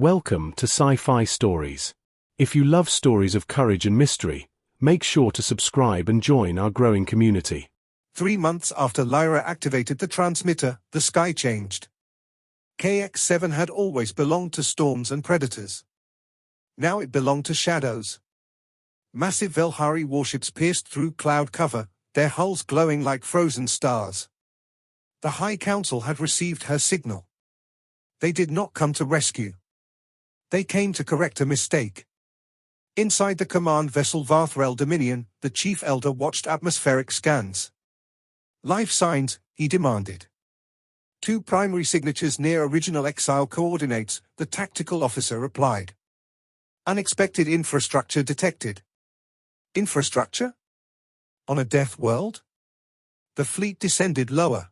Welcome to Sci-Fi Stories. If you love stories of courage and mystery, make sure to subscribe and join our growing community. 3 months after Lyra activated the transmitter, the sky changed. KX-7 had always belonged to storms and predators. Now it belonged to shadows. Massive Velhari warships pierced through cloud cover, their hulls glowing like frozen stars. The High Council had received her signal. They did not come to rescue. They came to correct a mistake. Inside the command vessel Varthrel Dominion, the Chief Elder watched atmospheric scans. Life signs, he demanded. 2 primary signatures near original Exile coordinates, the tactical officer replied. Unexpected infrastructure detected. Infrastructure? On a death world? The fleet descended lower.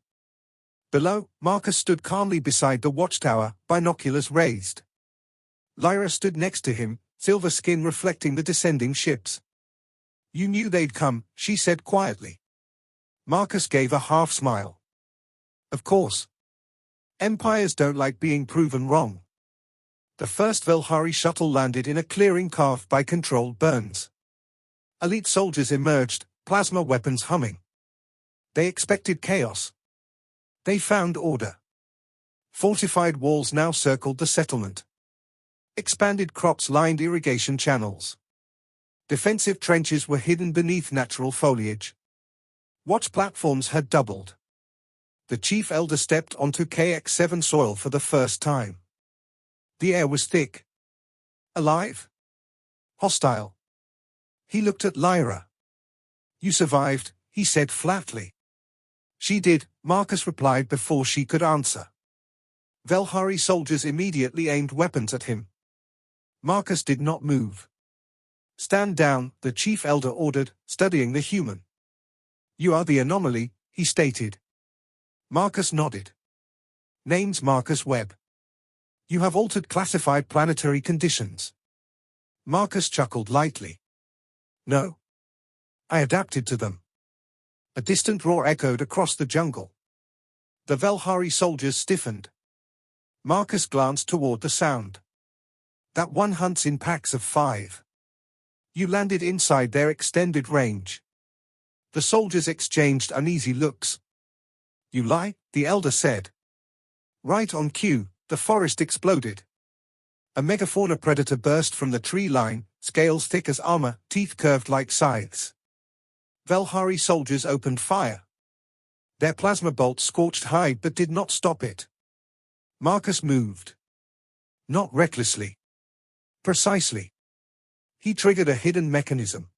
Below, Marcus stood calmly beside the watchtower, binoculars raised. Lyra stood next to him, silver skin reflecting the descending ships. You knew they'd come, she said quietly. Marcus gave a half-smile. Of course. Empires don't like being proven wrong. The first Velhari shuttle landed in a clearing carved by controlled burns. Elite soldiers emerged, plasma weapons humming. They expected chaos. They found order. Fortified walls now circled the settlement. Expanded crops lined irrigation channels. Defensive trenches were hidden beneath natural foliage. Watch platforms had doubled. The Chief Elder stepped onto KX-7 soil for the first time. The air was thick. Alive. Hostile. He looked at Lyra. You survived, he said flatly. She did, Marcus replied before she could answer. Velhari soldiers immediately aimed weapons at him. Marcus did not move. Stand down, the Chief Elder ordered, studying the human. You are the anomaly, he stated. Marcus nodded. Name's Marcus Webb. You have altered classified planetary conditions. Marcus chuckled lightly. No. I adapted to them. A distant roar echoed across the jungle. The Velhari soldiers stiffened. Marcus glanced toward the sound. That one hunts in packs of 5. You landed inside their extended range. The soldiers exchanged uneasy looks. You lie, the Elder said. Right on cue, the forest exploded. A megafauna predator burst from the tree line, scales thick as armor, teeth curved like scythes. Velhari soldiers opened fire. Their plasma bolts scorched hide but did not stop it. Marcus moved. Not recklessly. Precisely. He triggered a hidden mechanism.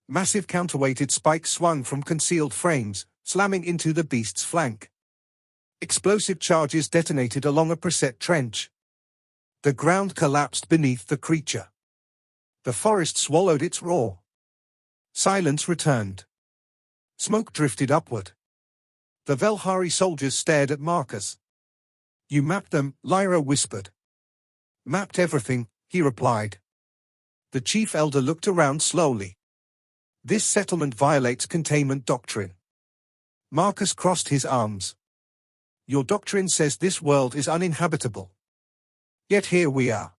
Massive counterweighted spikes swung from concealed frames, slamming into the beast's flank. Explosive charges detonated along a preset trench. The ground collapsed beneath the creature. The forest swallowed its roar. Silence returned. Smoke drifted upward. The Velhari soldiers stared at Marcus. You mapped them, Lyra whispered. Mapped everything, he replied. The Chief Elder looked around slowly. This settlement violates containment doctrine. Marcus crossed his arms. Your doctrine says this world is uninhabitable. Yet here we are.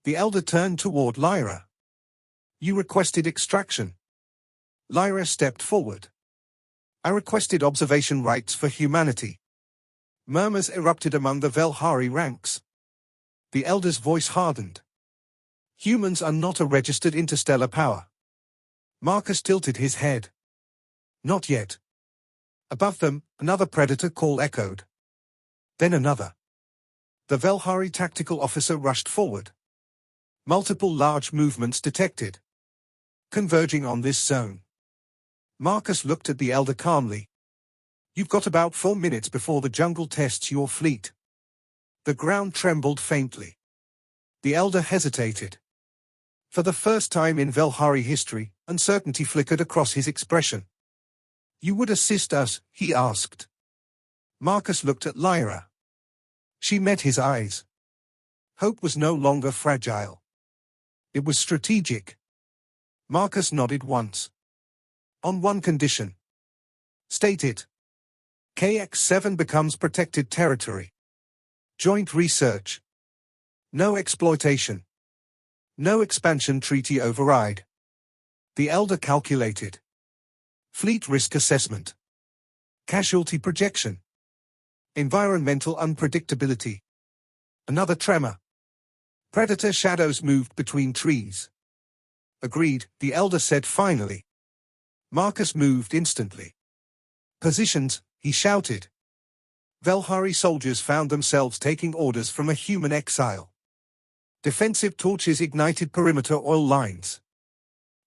The Elder turned toward Lyra. You requested extraction. Lyra stepped forward. I requested observation rights for humanity. Murmurs erupted among the Velhari ranks. The Elder's voice hardened. Humans are not a registered interstellar power. Marcus tilted his head. Not yet. Above them, another predator call echoed. Then another. The Velhari tactical officer rushed forward. Multiple large movements detected. Converging on this zone. Marcus looked at the Elder calmly. You've got about 4 minutes before the jungle tests your fleet. The ground trembled faintly. The Elder hesitated. For the first time in Velhari history, uncertainty flickered across his expression. You would assist us, he asked. Marcus looked at Lyra. She met his eyes. Hope was no longer fragile. It was strategic. Marcus nodded once. On one condition. State it. KX-7 becomes protected territory. Joint research. No exploitation. No expansion treaty override. The Elder calculated. Fleet risk assessment. Casualty projection. Environmental unpredictability. Another tremor. Predator shadows moved between trees. Agreed, the Elder said finally. Marcus moved instantly. Positions, he shouted. Velhari soldiers found themselves taking orders from a human exile. Defensive torches ignited perimeter oil lines.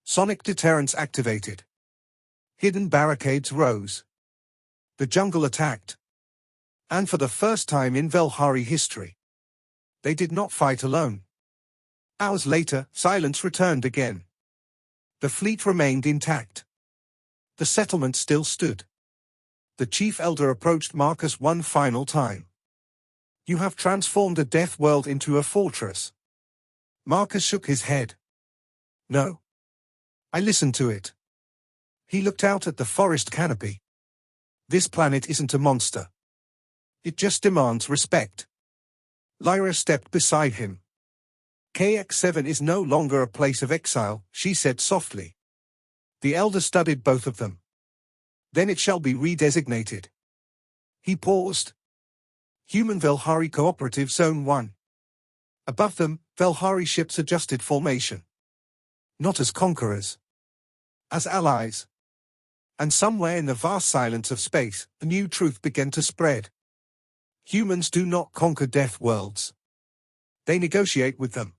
Sonic deterrence activated. Hidden barricades rose. The jungle attacked. And for the first time in Velhari history, they did not fight alone. Hours later, silence returned again. The fleet remained intact. The settlement still stood. The Chief Elder approached Marcus one final time. You have transformed a death world into a fortress. Marcus shook his head. No. I listened to it. He looked out at the forest canopy. This planet isn't a monster. It just demands respect. Lyra stepped beside him. KX-7 is no longer a place of exile, she said softly. The Elder studied both of them. Then it shall be redesignated. He paused. Human Velhari Cooperative Zone 1. Above them, Velhari ships adjusted formation. Not as conquerors. As allies. And somewhere in the vast silence of space, a new truth began to spread. Humans do not conquer death worlds. They negotiate with them.